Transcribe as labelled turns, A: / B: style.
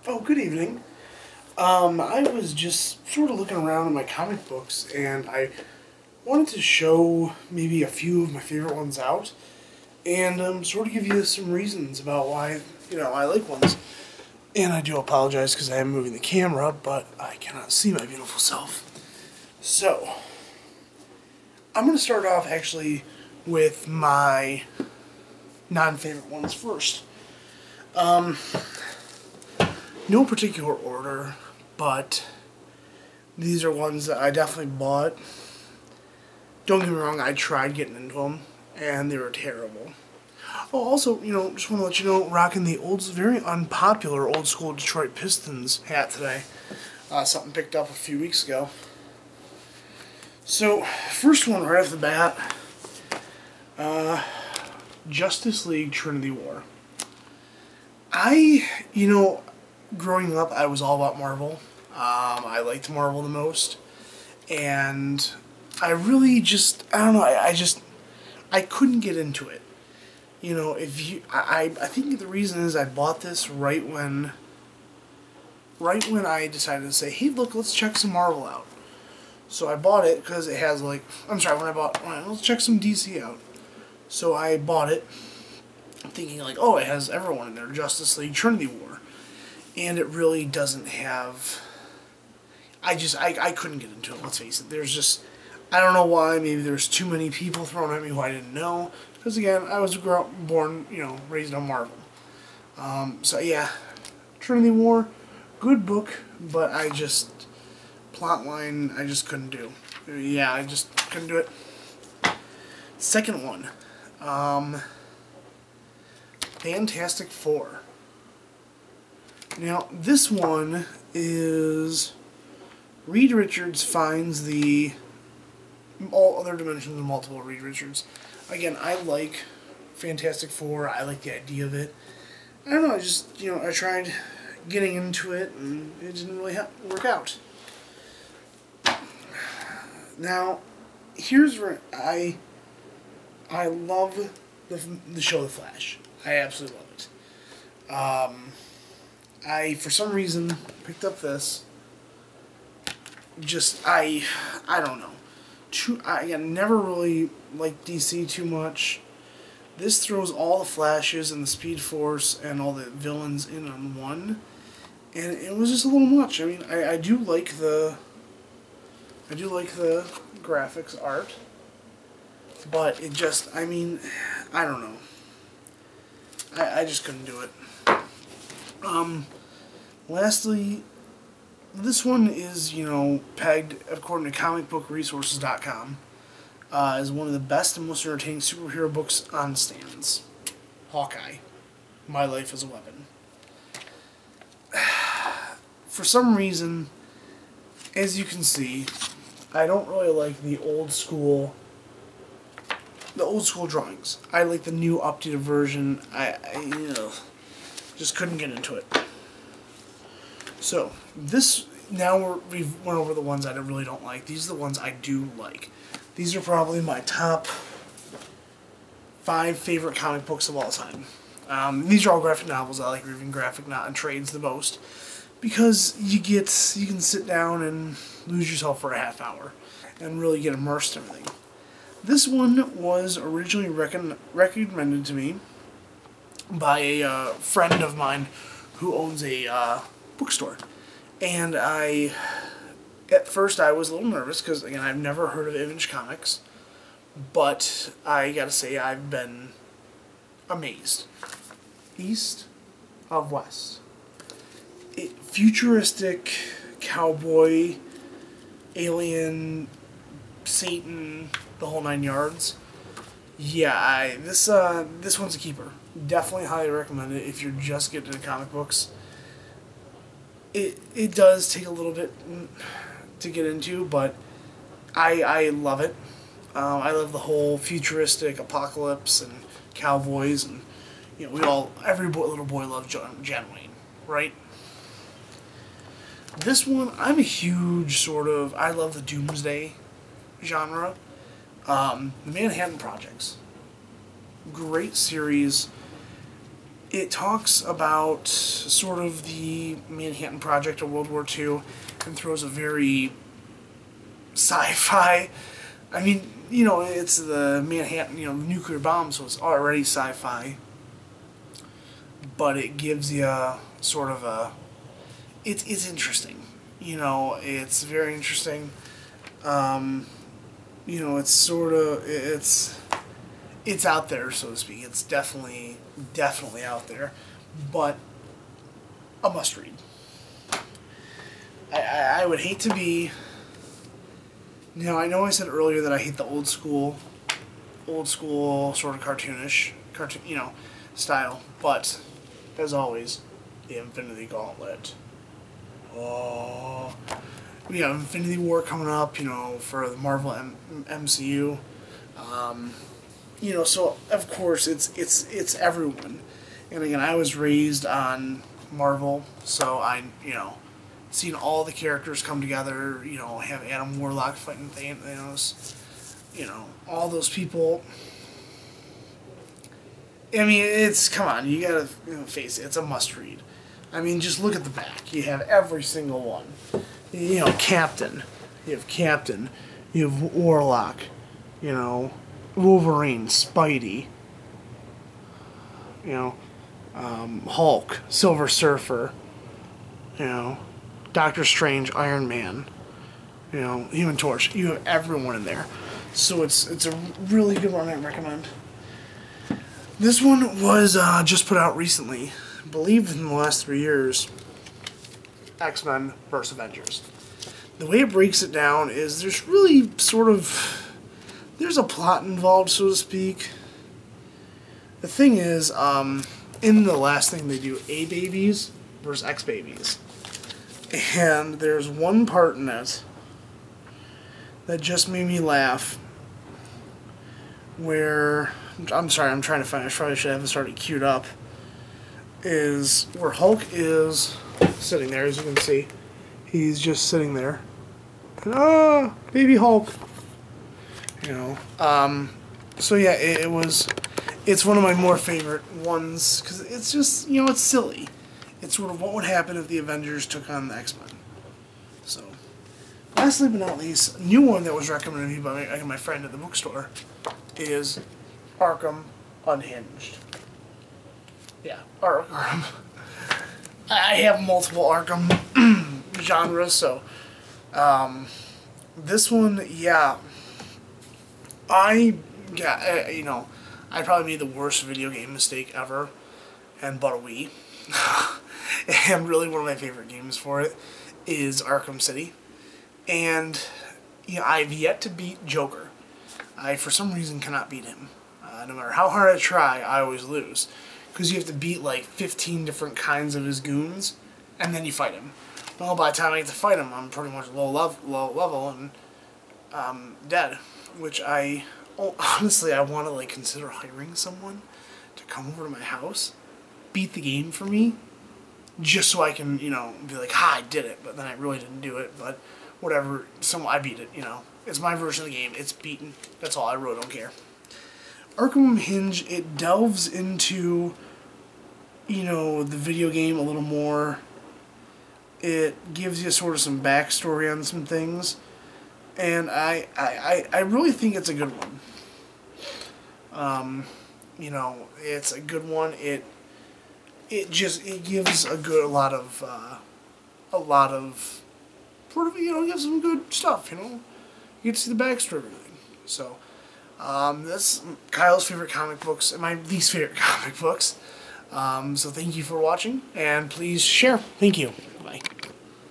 A: Oh, good evening. I was just sort of looking around in my comic books, and I wanted to show maybe a few of my favorite ones out, and sort of give you some reasons about why, I like ones. And I do apologize because I am moving the camera, but I cannot see my beautiful self. So, I'm going to start off actually with my non-favorite ones first. No particular order, but these are ones that I definitely bought. Don't get me wrong, I tried getting into them, and they were terrible. Oh, also, just want to let you know, rocking the very unpopular old school Detroit Pistons hat today. Something picked up a few weeks ago. So, first one right off the bat, Justice League Trinity War. Growing up, I was all about Marvel. I liked Marvel the most. And I really I don't know, I couldn't get into it. I think the reason is I bought this right when I decided to say, hey, look, let's check some Marvel out. So I bought it because it has let's check some DC out. So I bought it thinking it has everyone in there, Justice League Trinity War. And it really doesn't have... I couldn't get into it, let's face it. I don't know why, maybe there's too many people thrown at me who I didn't know. Because again, I was born, raised on Marvel. So yeah, Trinity War, good book, but plotline, I just couldn't do. Yeah, I just couldn't do it. Second one, Fantastic Four. Now, this one is Reed Richards finds all other dimensions of multiple Reed Richards. Again, I like Fantastic Four. I like the idea of it. I don't know, I tried getting into it, and it didn't really work out. Now, here's where I love the show The Flash. I absolutely love it. I, for some reason, picked up this. I don't know. I never really liked DC too much. This throws all the Flashes and the Speed Force and all the villains in on one. And it was just a little much. I mean, I do like the graphics art. But it I don't know. I just couldn't do it. Lastly, this one is, pegged, according to comicbookresources.com, as one of the best and most entertaining superhero books on stands. Hawkeye, My Life as a Weapon. For some reason, as you can see, I don't really like the old school drawings. I like the new updated version. I just couldn't get into it. So, now we've went over the ones I really don't like. These are the ones I do like. These are probably my top 5 favorite comic books of all time. These are all graphic novels. I like reading graphic trades the most. Because you can sit down and lose yourself for a half hour and really get immersed in everything. This one was originally recommended to me by a friend of mine who owns a bookstore. And at first I was a little nervous because, again, I've never heard of Image Comics. But I gotta say, I've been amazed. East of West. Futuristic, cowboy, alien, Satan, the whole 9 yards. Yeah, this one's a keeper. Definitely highly recommend it if you're just getting into comic books. It does take a little bit to get into, but I love it. I love the whole futuristic apocalypse and cowboys, and every little boy loves John Wayne, right? This one, I'm a huge I love the Doomsday genre. The Manhattan Projects. Great series. it talks about sort of the Manhattan Project of World War II and throws a very sci-fi. I mean, you know, it's the Manhattan, you know, nuclear bomb, so it's already sci-fi. But it gives you sort of a... It's interesting. You know, it's very interesting. You know, it's sort of... It's out there, so to speak. It's definitely out there. But a must-read. I would hate to be... Now, I know I said earlier that I hate the old school sort of cartoonish, you know, style. But, as always, the Infinity Gauntlet. Oh, we have Infinity War coming up, you know, for the Marvel MCU. You know, so of course it's everyone. And again, I was raised on Marvel, so I, you know, seen all the characters come together, you know, have Adam Warlock fighting Thanos, you know, all those people. I mean, it's, come on, you gotta, you know, face it, it's a must-read. I mean, just look at the back. You have every single one. You know, Captain. You have Captain. You have Warlock. You know, Wolverine, Spidey. You know, Hulk, Silver Surfer. You know, Doctor Strange, Iron Man. You know, Human Torch. You have everyone in there. So it's a really good one I recommend. This one was just put out recently. I believe in the last 3 years. X-Men vs. Avengers. The way it breaks it down is there's really sort of... There's a plot involved, so to speak. The thing is, in the last thing they do, A-Babies versus X-Babies. And there's one part in it that just made me laugh where... I'm sorry, I'm trying to find it. I probably should have it started queued up. Is where Hulk is sitting there, as you can see. He's just sitting there. And, baby Hulk. You know. So yeah, it's one of my more favorite ones, because it's just, you know, it's silly. It's sort of what would happen if the Avengers took on the X-Men. So, lastly but not least, a new one that was recommended to me by my friend at the bookstore is Arkham Unhinged. Yeah, Arkham. I have multiple Arkham genres, so this one, yeah, you know, I probably made the worst video game mistake ever, and bought a Wii. And really one of my favorite games for it is Arkham City. And, you know, I've yet to beat Joker. I, for some reason, cannot beat him. No matter how hard I try, I always lose. Because you have to beat like 15 different kinds of his goons, and then you fight him. Well, by the time I get to fight him, I'm pretty much low level and dead. Which honestly, I want to like consider hiring someone to come over to my house, beat the game for me, just so I can, you know, be like, ha, I did it. But then I really didn't do it. But whatever, I beat it. You know, it's my version of the game. It's beaten. That's all. I really don't care. Arkham Unhinged, it delves into, you know, the video game a little more. It gives you sort of some backstory on some things, and I really think it's a good one. You know, it's a good one. It gives a lot of sort of, you know, gives some good stuff. You know, you get to see the backstory of everything. So. That's Kyle's favorite comic books and my least favorite comic books. So thank you for watching, and please share. Thank you. Bye.